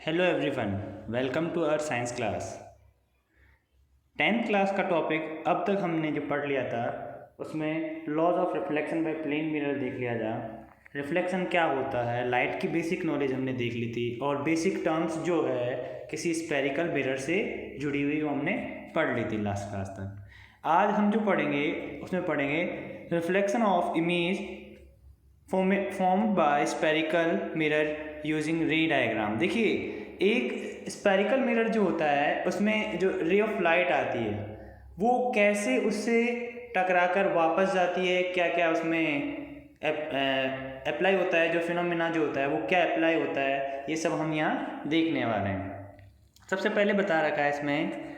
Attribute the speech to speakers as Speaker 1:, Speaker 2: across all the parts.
Speaker 1: Hello everyone, welcome to our science class. 10th class का topic अब तक हमने जो पढ़ लिया था उसमें laws of reflection by plane mirror देख लिया था। रिफ्लेक्शन क्या होता है, लाइट की बेसिक नॉलेज हमने देख ली थी और बेसिक टर्म्स जो है किसी स्पेरिकल मिरर से जुड़ी हुई वो हमने पढ़ ली थी लास्ट क्लास तक। आज हम जो पढ़ेंगे उसमें पढ़ेंगे reflection of image formed by spherical mirror using रे डायग्राम। देखिए, एक स्पेरिकल मिरर जो होता है उसमें जो रे ऑफ लाइट आती है वो कैसे उससे टकराकर वापस जाती है, क्या क्या उसमें अप्लाई होता है, जो फिनोमिना जो होता है वो क्या अप्लाई होता है, ये सब हम यहाँ देखने वाले हैं। सबसे पहले बता रखा है इसमें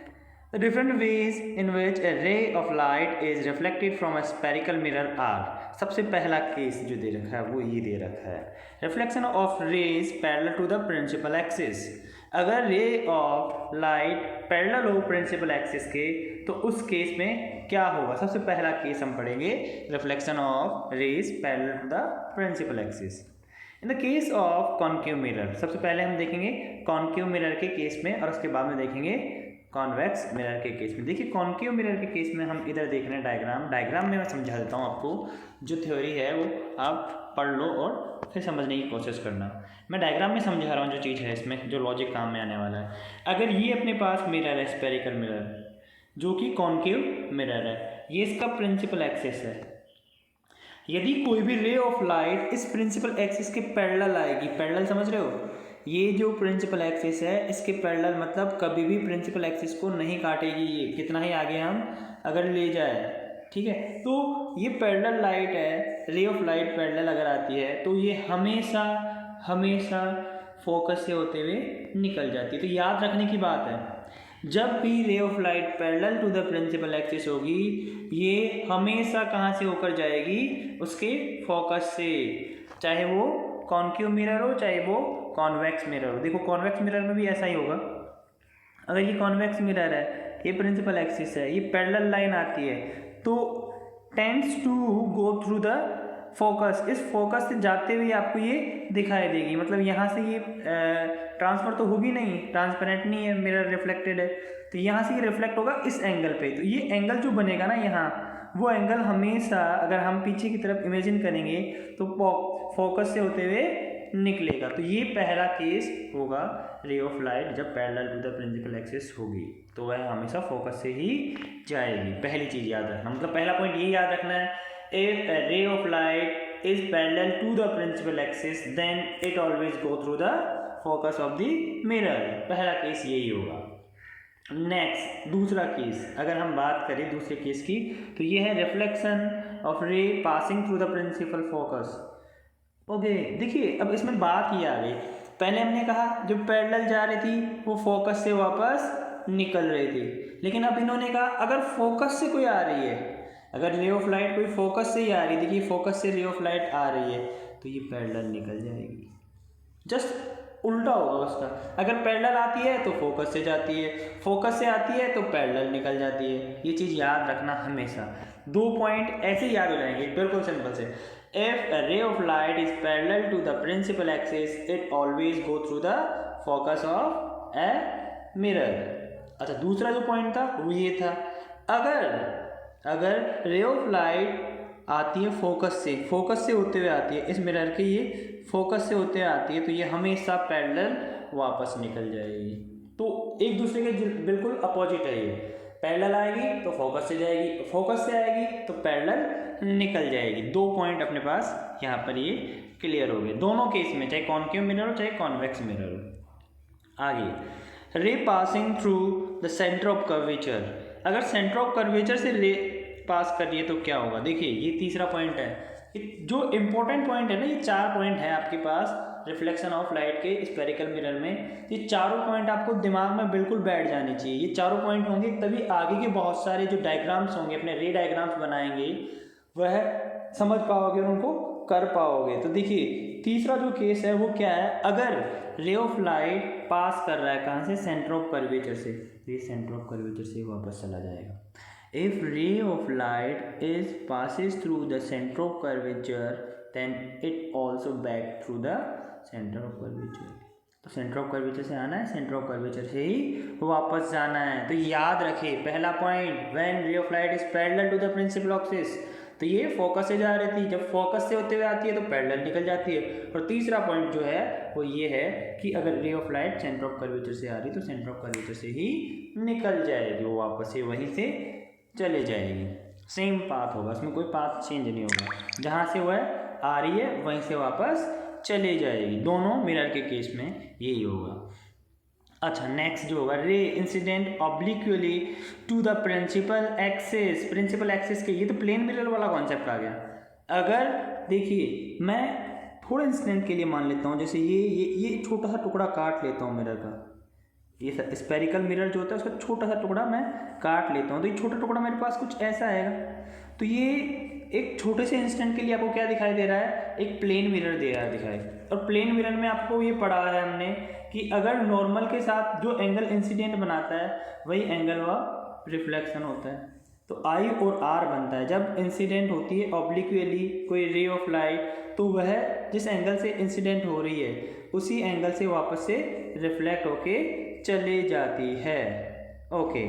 Speaker 1: The different ways in which a ray of light is reflected from a spherical mirror are। सबसे पहला केस जो दे रखा है वो ये दे रखा है, reflection of rays parallel to the principal axis. अगर रे ऑफ लाइट पैरेलल हो प्रिंसिपल एक्सिस के तो उस केस में क्या होगा। सबसे पहला केस हम पढ़ेंगे reflection of rays parallel to the principal axis in the case of concave mirror. सबसे पहले हम देखेंगे कॉन्केव मिरर के केस में और उसके बाद में देखेंगे कॉन्वेक्स मिरर के केस में। देखिए, कॉन्केव मिरर के केस में हम इधर देख रहे हैं डायग्राम में मैं समझा देता हूँ आपको। जो थ्योरी है वो आप पढ़ लो और फिर समझने की कोशिश करना। मैं डायग्राम में समझा रहा हूँ जो चीज़ है इसमें, जो लॉजिक काम में आने वाला है। अगर ये अपने पास मिरर है, स्पेरिकल मिरर जो कि कॉन्केव मिरर है, ये इसका प्रिंसिपल एक्सिस है। यदि कोई भी रे ऑफ लाइट इस प्रिंसिपल एक्सिस के पैरेलल आएगी, पैरेलल समझ रहे हो, ये जो प्रिंसिपल एक्सिस है इसके पैरेलल मतलब कभी भी प्रिंसिपल एक्सिस को नहीं काटेगी। ये कितना ही आगे हम अगर ले जाए, ठीक है, तो ये पैरेलल लाइट है, रे ऑफ लाइट पैरेलल अगर आती है तो ये हमेशा हमेशा फोकस से होते हुए निकल जाती है। तो याद रखने की बात है, जब भी ray of light parallel to the principal axis होगी ये हमेशा कहाँ से होकर जाएगी, उसके फोकस से, चाहे वो कॉन्केव मिरर हो चाहे वो कॉन्वेक्स मिरर हो। देखो, कॉन्वेक्स मिरर में भी ऐसा ही होगा। अगर ये कॉन्वेक्स मिरर है, ये प्रिंसिपल एक्सिस है, ये पैरेलल लाइन आती है तो tends to go through the focus. इस फोकस से जाते हुए आपको ये दिखाई देगी, मतलब यहाँ से ये ट्रांसफर तो होगी नहीं, ट्रांसपेरेंट नहीं है, मिरर रिफ्लेक्टेड है, तो यहाँ से ये रिफ्लेक्ट होगा इस एंगल पे। तो ये एंगल जो बनेगा ना यहाँ, वो एंगल हमेशा अगर हम पीछे की तरफ इमेजिन करेंगे तो फोकस से होते हुए निकलेगा। तो ये पहला केस होगा रे ऑफ लाइट जब parallel to the principal axis होगी तो वह हमेशा फोकस से ही जाएगी। पहली चीज़ याद रखना, मतलब पहला पॉइंट यही याद रखना है, if a ray of light is parallel to the principal axis then it always go through the focus of the mirror। पहला केस यही होगा। नेक्स्ट, दूसरा केस अगर हम बात करें दूसरे केस की तो ये है reflection of ray passing through the principal focus. Okay, देखिए अब इसमें बात ये आ गई, पहले हमने कहा जो पैरेलल जा रही थी वो फोकस से वापस निकल रही थी, लेकिन अब इन्होंने कहा अगर फोकस से कोई आ रही है, अगर रे ऑफ लाइट कोई फोकस से ही आ रही थी, देखिए फोकस से रे ऑफ लाइट आ रही है तो ये पैरेलल निकल जाएगी। जस्ट उल्टा होगा उसका, अगर पैरेलल आती है तो फोकस से जाती है, फोकस से आती है तो पैरेलल निकल जाती है। ये चीज़ याद रखना हमेशा, दो पॉइंट ऐसे याद हो जाएंगे बिल्कुल सिंपल से। If a ray of light is parallel to the principal axis it always go through the focus of a mirror। अच्छा, दूसरा जो पॉइंट था वो ये था, अगर रे ऑफ लाइट आती है फोकस से होते हुए आती है, इस मिरर के ये फोकस से होते हुए आती है तो ये हमेशा पैरेलल वापस निकल जाएगी। तो एक दूसरे के बिल्कुल अपोजिट है, ये पैरेलल आएगी तो फोकस से जाएगी, फोकस से आएगी तो पैरेलल निकल जाएगी। दो पॉइंट अपने पास यहाँ पर ये क्लियर हो गए दोनों केस में, चाहे कॉन्केव मिरर हो चाहे कॉन्वेक्स मिरर हो। आगे, रे passing through the centre of curvature. अगर सेंटर ऑफ कर्वेचर से रे पास कर रही है तो क्या होगा। देखिए, ये तीसरा पॉइंट है, जो इम्पोर्टेंट पॉइंट है ना, ये चार पॉइंट है आपके पास रिफ्लेक्शन ऑफ लाइट के स्पेरिकल मिरर में। ये चारों पॉइंट आपको दिमाग में बिल्कुल बैठ जाने चाहिए। ये चारों पॉइंट होंगे तभी आगे के बहुत सारे जो डायग्राम्स होंगे, अपने रे डायग्राम्स बनाएंगे, वह समझ पाओगे और उनको कर पाओगे। तो देखिए, तीसरा जो केस है वो क्या है, अगर रे ऑफ लाइट पास कर रहा है कहाँ से, सेंटर ऑफ कर्वेचर से, ये सेंटर ऑफ कर्वेचर से वापस चला जाएगा। If ray of light is passes through the center of curvature then it also back through the center of curvature। तो सेंटर ऑफ कर्वेचर से आना है, सेंटर ऑफ कर्वेचर से ही वापस जाना है। तो याद रखिए पहला point, when ray of light is parallel to the principal axis, तो ये फोकस से जा रही थी, जब फोकस से होते हुए आती है तो पैरेलल निकल जाती है। और तीसरा पॉइंट जो है वो ये है कि अगर ray of light centre of curvature से आ रही तो सेंटर ऑफ कर्वेचर से ही निकल जाएगी, वो वापस से वहीं से चले जाएगी। सेम पाथ होगा, इसमें कोई पाथ चेंज नहीं होगा, जहाँ से वह आ रही है वहीं से वापस चले जाएगी। दोनों मिरर के केस में यही होगा। अच्छा, नेक्स्ट जो होगा, ray incident obliquely to the principal axis. Principal axis के, ये तो प्लेन मिरर वाला कॉन्सेप्ट आ गया। अगर देखिए मैं थोड़े इंसिडेंट के लिए मान लेता हूँ, जैसे ये छोटा सा टुकड़ा काट लेता हूँ मिरर का, ये स्पेरिकल मिरर जो होता है उसका छोटा सा टुकड़ा मैं काट लेता हूँ, तो ये छोटा टुकड़ा मेरे पास कुछ ऐसा आएगा। तो ये एक छोटे से इंस्टेंट के लिए आपको क्या दिखाई दे रहा है, एक प्लेन मिरर दे रहा है दिखाई। और प्लेन मिरर में आपको ये पढ़ा है हमने कि अगर नॉर्मल के साथ जो एंगल इंसिडेंट बनाता है वही एंगल व रिफ्लेक्शन होता है। तो आई और आर बनता है जब इंसिडेंट होती है ऑब्लिक्वली कोई रे ऑफ लाइट, तो वह जिस एंगल से इंसिडेंट हो रही है उसी एंगल से वापस से रिफ्लेक्ट होके चले जाती है। ओके,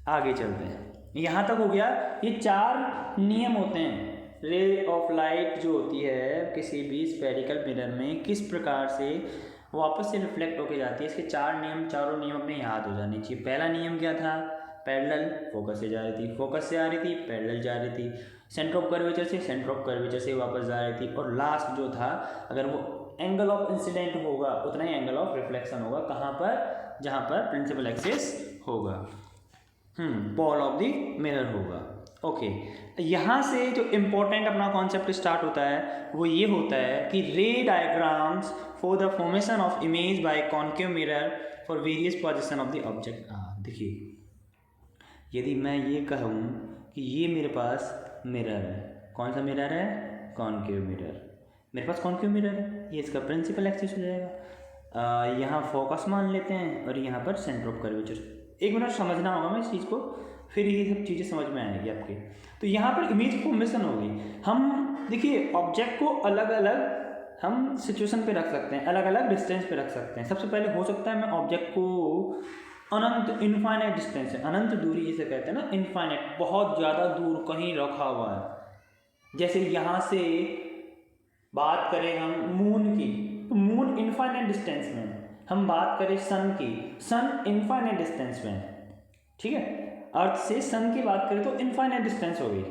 Speaker 1: आगे चलते हैं। यहाँ तक हो गया। ये 4 नियम होते हैं। रे ऑफ लाइट जो होती है किसी भी स्फेरिकल मिरर में किस प्रकार से वापस से रिफ्लेक्ट होके जाती है, इसके 4 नियम, चारों नियम अपने याद हो जाने चाहिए। पहला नियम क्या था, पैरेलल, फोकस से जा रही थी, फोकस से आ रही थी, पैरेलल जा रही थी, सेंटर ऑफ कर्वेचर से, सेंटर ऑफ कर्वेचर से वापस जा रही थी। और लास्ट जो था, अगर वो एंगल ऑफ इंसिडेंट होगा उतना ही एंगल ऑफ रिफ्लेक्शन होगा, कहाँ पर, जहाँ पर प्रिंसिपल एक्सिस होगा, पॉल ऑफ द मिरर होगा। ओके, यहाँ से जो इम्पोर्टेंट अपना कॉन्सेप्ट स्टार्ट होता है वो ये होता है कि रे diagrams for the formation of image by concave mirror for various position of the object. देखिए, यदि मैं ये कहूँ कि ये मेरे पास मिरर है, कौन सा मिरर है, कॉन्केव मिरर, मेरे पास कॉन्केव मिरर है, ये इसका प्रिंसिपल एक्सिस हो जाएगा। यहाँ फोकस मान लेते हैं और यहाँ पर सेंटर ऑफ कर्वेचर। एक मिनट समझना होगा मैं इस चीज़ को, फिर ये सब चीज़ें समझ में आएगी आपके। तो यहाँ पर इमेज फॉर्मेशन होगी। हम देखिए ऑब्जेक्ट को अलग अलग हम सिचुएशन पे रख सकते हैं, अलग अलग डिस्टेंस पे रख सकते हैं। सबसे पहले हो सकता है मैं ऑब्जेक्ट को अनंत, इनफाइनाइट डिस्टेंस है, अनंत दूरी जिसे कहते हैं ना, इनफाइनाइट, बहुत ज़्यादा दूर कहीं रखा हुआ है। जैसे यहाँ से बात करें हम मून की, तो मून इनफाइनाइट डिस्टेंस में। हम बात करें सन की, सन इनफाइनाइट डिस्टेंस में, ठीक है। अर्थ से सन की बात करें तो इनफाइनाइट डिस्टेंस हो गई,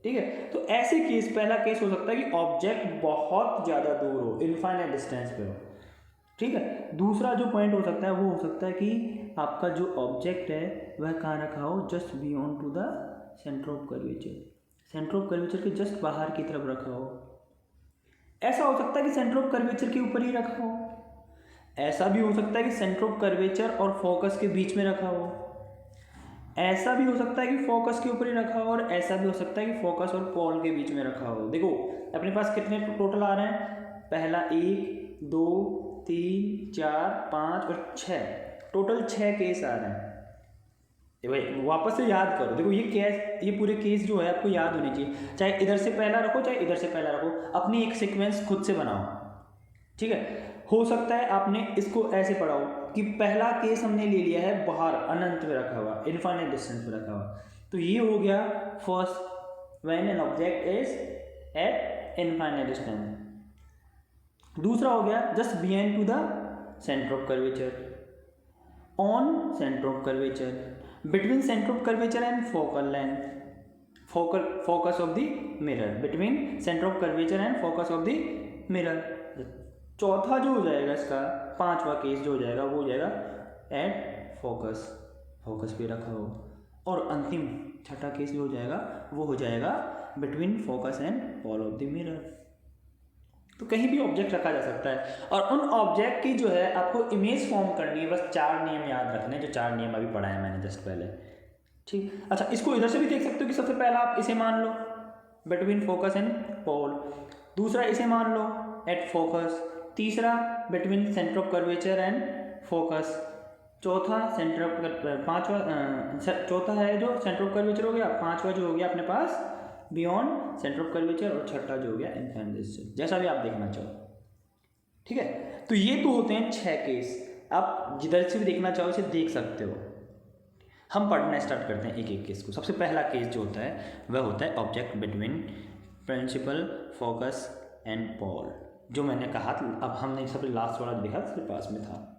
Speaker 1: ठीक है। तो ऐसे केस, पहला केस हो सकता है कि ऑब्जेक्ट बहुत ज़्यादा दूर हो, इनफाइनाइट डिस्टेंस पे हो, ठीक है। दूसरा जो पॉइंट हो सकता है वो हो सकता है कि आपका जो ऑब्जेक्ट है वह कहाँ रखा हो, just beyond to the centre of curvature, centre of curvature के जस्ट बाहर की तरफ रखा हो। ऐसा हो सकता है कि सेंटर ऑफ कर्वेचर के ऊपर ही रखा हो, ऐसा भी हो सकता है कि सेंटर ऑफ कर्वेचर और फोकस के बीच में रखा हो, ऐसा भी हो सकता है कि फोकस के ऊपर ही रखा हो, और ऐसा भी हो सकता है कि फोकस और पॉल के बीच में रखा हो। देखो अपने पास कितने टोटल आ रहे हैं, पहला 1 2 3 4 5 और 6, टोटल 6 केस आ रहे हैं। भाई वापस से याद करो, देखो ये केस, ये पूरे केस जो है आपको याद होने चाहिए, चाहे इधर से पहला रखो चाहे इधर से पहला रखो, अपनी एक सीक्वेंस खुद से बनाओ, ठीक है। हो सकता है आपने इसको ऐसे पढ़ा हो कि पहला केस हमने ले लिया है बाहर अनंत में रखा हुआ, इनफाइनाइट डिस्टेंस में रखा हुआ, तो ये हो गया first, when an object is at infinite distance. दूसरा हो गया just behind to the centre of curvature, on centre of curvature, between centre of curvature and focal length, focus of the mirror, between centre of curvature and focus of the mirror. चौथा जो हो जाएगा इसका, 5वां case जो हो जाएगा वो हो जाएगा एट फोकस, फोकस पे रखा हो। और अंतिम 6ठा केस जो हो जाएगा वो हो जाएगा between focus and Paul of the mirror. तो कहीं भी ऑब्जेक्ट रखा जा सकता है, और उन ऑब्जेक्ट की जो है आपको इमेज फॉर्म करनी है, बस 4 नियम याद रखने, जो 4 नियम अभी पढ़ाए मैंने जस्ट पहले, ठीक। अच्छा, इसको इधर से भी देख सकते हो कि सबसे पहला आप इसे मान लो बिटवीन फोकस एंड पॉल, दूसरा इसे मान लो एट फोकस, तीसरा between centre of curvature and focus, चौथा सेंटर ऑफ, चौथा है जो सेंटर ऑफ कर्वेचर हो गया, 5वां जो हो गया अपने पास बियॉन्ड सेंटर ऑफ कर्वेचर, और 6ठा जो हो गया इनफाइनाइट डिस्टेंस, जैसा भी आप देखना चाहो। ठीक है, तो ये तो होते हैं 6 केस। आप जिधर से भी देखना चाहो इसे देख सकते हो। हम पढ़ना स्टार्ट करते हैं एक एक केस को। सबसे पहला केस जो होता है वह होता है object between principal, focus and pole, जो मैंने कहा। अब हमने सबसे लास्ट वाला देखा, सबसे पास में था।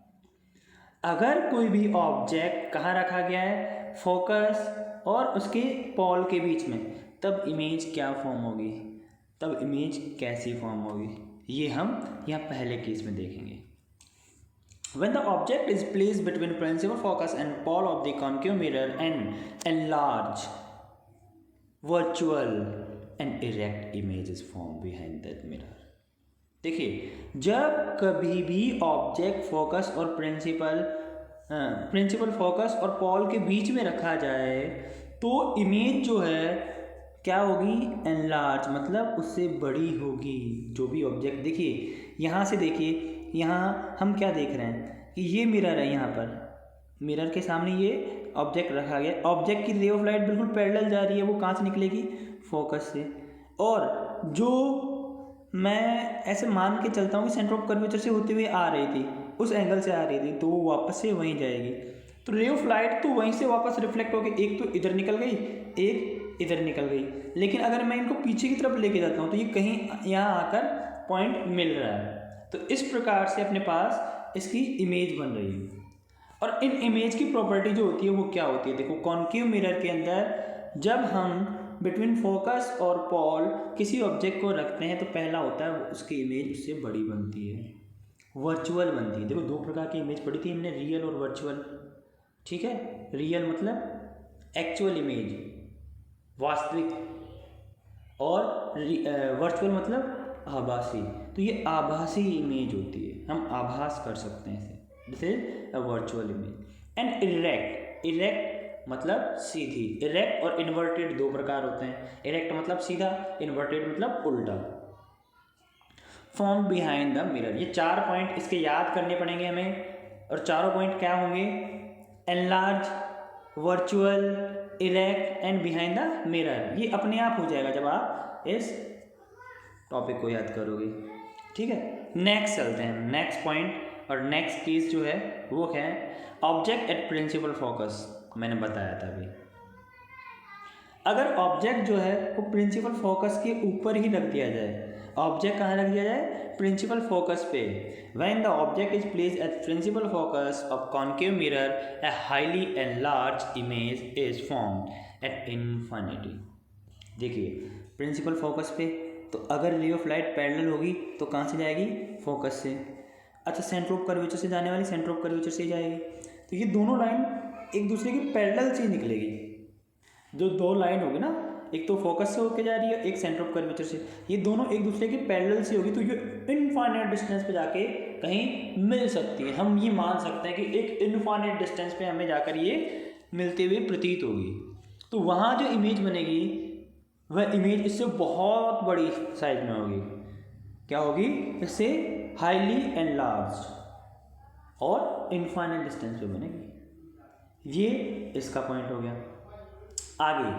Speaker 1: अगर कोई भी ऑब्जेक्ट कहाँ रखा गया है, फोकस और उसके पॉल के बीच में, तब इमेज क्या फॉर्म होगी, तब इमेज कैसी फॉर्म होगी, ये हम यहाँ पहले केस में देखेंगे। When the object is placed between principal focus and pole of the concave mirror, and enlarge, virtual and erect image is formed behind that mirror. देखिए, जब कभी भी ऑब्जेक्ट फोकस और प्रिंसिपल फोकस और पॉल के बीच में रखा जाए तो इमेज जो है क्या होगी, एनलार्ज, मतलब उससे बड़ी होगी। जो भी ऑब्जेक्ट, देखिए यहाँ से, देखिए यहाँ हम क्या देख रहे हैं कि ये मिरर है, यहाँ पर मिरर के सामने ये ऑब्जेक्ट रखा गया। ऑब्जेक्ट की रे ऑफ लाइट बिल्कुल पैरेलल जा रही है, वो कहाँ से निकलेगी, फोकस से। और जो मैं ऐसे मान के चलता हूँ कि सेंटर ऑफ कर्वेचर से होते हुए आ रही थी, उस एंगल से आ रही थी, तो वो वापस से वहीं जाएगी। तो रे ऑफ लाइट तो वहीं से वापस रिफ्लेक्ट होकर एक तो इधर निकल गई, एक इधर निकल गई। लेकिन अगर मैं इनको पीछे की तरफ लेके जाता हूँ तो ये कहीं यहाँ आकर पॉइंट मिल रहा है। तो इस प्रकार से अपने पास इसकी इमेज बन रही है। और इन इमेज की प्रॉपर्टी जो होती है वो क्या होती है, देखो कॉन्केव मिरर के अंदर जब हम बिटवीन फोकस और पॉल किसी ऑब्जेक्ट को रखते हैं तो पहला होता है उसकी इमेज उससे बड़ी बनती है, वर्चुअल बनती है। देखो दो प्रकार की इमेज पढ़ी थी हमने, रियल और वर्चुअल। ठीक है, रियल मतलब एक्चुअल इमेज, वास्तविक, और वर्चुअल मतलब आभासी। तो ये आभासी इमेज होती है, हम आभास कर सकते हैं इसे, this is a virtual image. And erect, erect मतलब सीधी। इरेक्ट और इन्वर्टेड दो प्रकार होते हैं। इरेक्ट मतलब सीधा, इन्वर्टेड मतलब उल्टा। फॉर्म बिहाइंड द मिरर, ये 4 पॉइंट इसके याद करने पड़ेंगे हमें। और चारों पॉइंट क्या होंगे, enlarge, virtual, erect and behind the mirror. ये अपने आप हो जाएगा जब आप इस टॉपिक को याद करोगे। ठीक है, नेक्स्ट चलते हैं, नेक्स्ट पॉइंट और नेक्स्ट केस जो है वो क्या है, ऑब्जेक्ट एट प्रिंसिपल फोकस। मैंने बताया था अभी, अगर ऑब्जेक्ट जो है वो प्रिंसिपल फोकस के ऊपर ही रख दिया जाए। ऑब्जेक्ट कहाँ रख दिया जाए, प्रिंसिपल फोकस पे। When the object is placed at principal focus of concave mirror, a highly enlarge image is formed at infinity. देखिए प्रिंसिपल फोकस पे, तो अगर रे ऑफ लाइट पैरेलल होगी तो कहाँ से जाएगी, फोकस से। अच्छा, सेंटर ऑफ कर्वेचर से जाने वाली सेंटर ऑफ कर्वेचर से ही जाएगी। तो ये दोनों लाइन एक दूसरे की पैरेलल से निकलेगी। जो दो लाइन होगी ना, एक तो फोकस से होके जा रही है, एक सेंटर ऑफ कर्वेचर से, ये दोनों एक दूसरे की पैरेलल से होगी, तो ये इनफाइनाइट डिस्टेंस पे जाके कहीं मिल सकती है। हम ये मान सकते हैं कि एक इनफाइनाइट डिस्टेंस पे हमें जाकर ये मिलते हुए प्रतीत होगी। तो वहाँ जो इमेज बनेगी वह इमेज इससे बहुत बड़ी साइज में होगी। क्या होगी, इससे हाईली एनलार्ज और इनफाइनाइट डिस्टेंस पे बनेगी। ये इसका पॉइंट हो गया। आगे,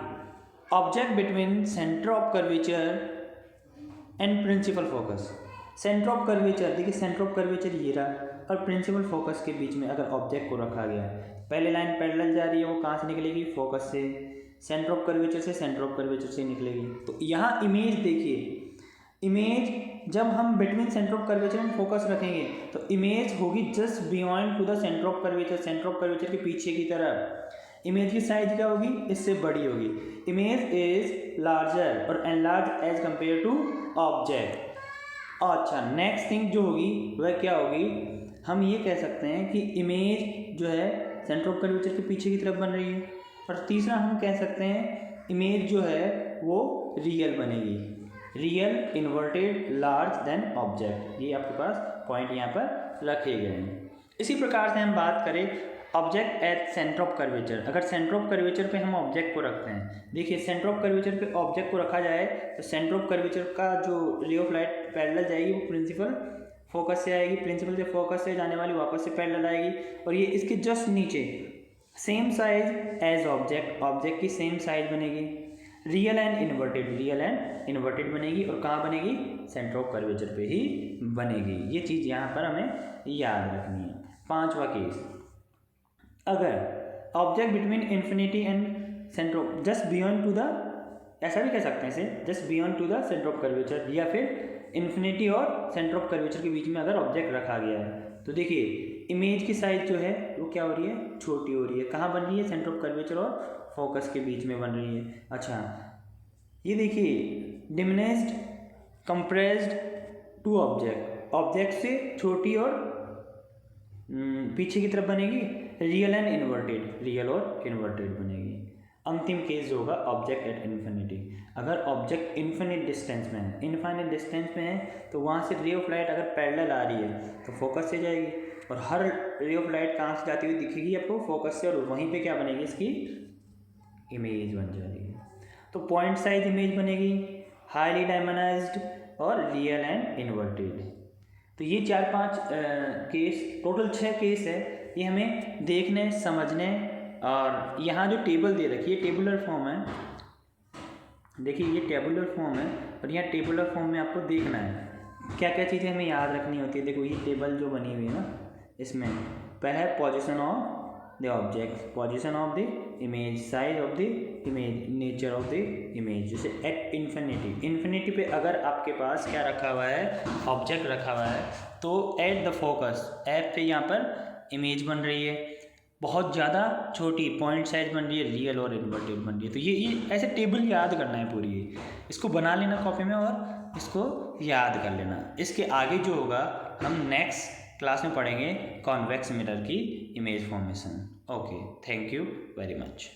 Speaker 1: object between centre of curvature and principal focus. Centre of curvature, देखिए सेंटर ऑफ कर्वेचर ये रहा, और प्रिंसिपल फोकस के बीच में अगर ऑब्जेक्ट को रखा गया, पहले लाइन पैरेलल जा रही है, वो कहाँ से निकलेगी, फोकस से। सेंटर ऑफ कर्वेचर से, सेंटर ऑफ कर्वेचर से निकलेगी। तो यहाँ इमेज देखिए, इमेज जब हम between centre of curvature and focus रखेंगे तो इमेज होगी just beyond to the centre of curvature, centre of curvature के पीछे की तरफ। इमेज की साइज क्या होगी, इससे बड़ी होगी। इमेज इज लार्जर और enlarge as compare to object. अच्छा, नेक्स्ट थिंग जो होगी वह क्या होगी, हम ये कह सकते हैं कि इमेज जो है सेंटर ऑफ कर्वेचर के पीछे की तरफ बन रही है। और तीसरा हम कह सकते हैं इमेज जो है वो रियल बनेगी, real, inverted, large than object. ये आपके पास पॉइंट यहाँ पर रखे गए हैं। इसी प्रकार से हम बात करें object at centre of curvature. अगर सेंटर ऑफ कर्वेचर पे हम ऑब्जेक्ट को रखते हैं, देखिए सेंटर ऑफ कर्वेचर पे ऑब्जेक्ट को रखा जाए तो सेंटर ऑफ कर्वेचर का जो रे ऑफ लाइट पैरेलल जाएगी वो प्रिंसिपल फोकस से आएगी, प्रिंसिपल से फोकस से जाने वाली वापस से पैरेलल आएगी, और ये इसके जस्ट नीचे same size as object, object की सेम साइज बनेगी। रियल एंड इन्वर्टेड बनेगी और कहाँ बनेगी, सेंटर ऑफ कर्वेचर पे ही बनेगी। ये चीज़ यहाँ पर हमें याद रखनी है। 5वां केस, अगर object between infinity and centre of just beyond to the, ऐसा भी कह सकते हैं इसे, just beyond to the centre of curvature, या फिर इन्फिनिटी और सेंटर ऑफ कर्वेचर के बीच में अगर ऑब्जेक्ट रखा गया है, तो देखिए इमेज की साइज जो है वो क्या हो रही है, छोटी हो रही है। कहाँ बन रही है, सेंटर ऑफ कर्वेचर और फोकस के बीच में बन रही है। अच्छा ये देखिए डिमिनिश्ड कंप्रेस्ड टू ऑब्जेक्ट से छोटी और पीछे की तरफ बनेगी, रियल और इन्वर्टेड बनेगी। अंतिम केस जो होगा ऑब्जेक्ट एट इन्फिनिटी, अगर ऑब्जेक्ट इन्फिनिट डिस्टेंस में है तो वहाँ से रे ऑफ लाइट अगर पैरेलल आ रही है तो फोकस से जाएगी, और हर रे ऑफ लाइट कहाँ से जाती हुई दिखेगी आपको, फोकस से, और वहीं पे क्या बनेगी, इसकी इमेज बन जाएगी। तो पॉइंट साइज इमेज बनेगी, हाईली डायमेंशनाइज्ड और रियल एंड इन्वर्टेड। तो ये 4-5 केस, टोटल 6 केस है, ये हमें देखने समझने। और यहाँ जो टेबल दे रखी है टेबुलर फॉर्म है, देखिए ये टेबुलर फॉर्म है, और यहाँ टेबुलर फॉर्म में आपको देखना है क्या क्या चीज़ें हमें याद रखनी होती है। देखो ये टेबल जो बनी हुई है ना, इसमें पहला है position of the object, position of the image, size of the image, nature of the image. जैसे एट इन्फिनिटी पे अगर आपके पास क्या रखा हुआ है, ऑब्जेक्ट रखा हुआ है, तो एट द फोकस, एट पे यहाँ पर इमेज बन रही है, बहुत ज़्यादा छोटी पॉइंट साइज बन रही है, रियल और इन्वर्टेड बन रही है। तो ये ऐसे टेबल याद करना है पूरी, इसको बना लेना कॉपी में और इसको याद कर लेना। इसके आगे जो होगा हम नेक्स्ट क्लास में पढ़ेंगे कॉन्वेक्स मिरर की image formation. Okay, thank you very much.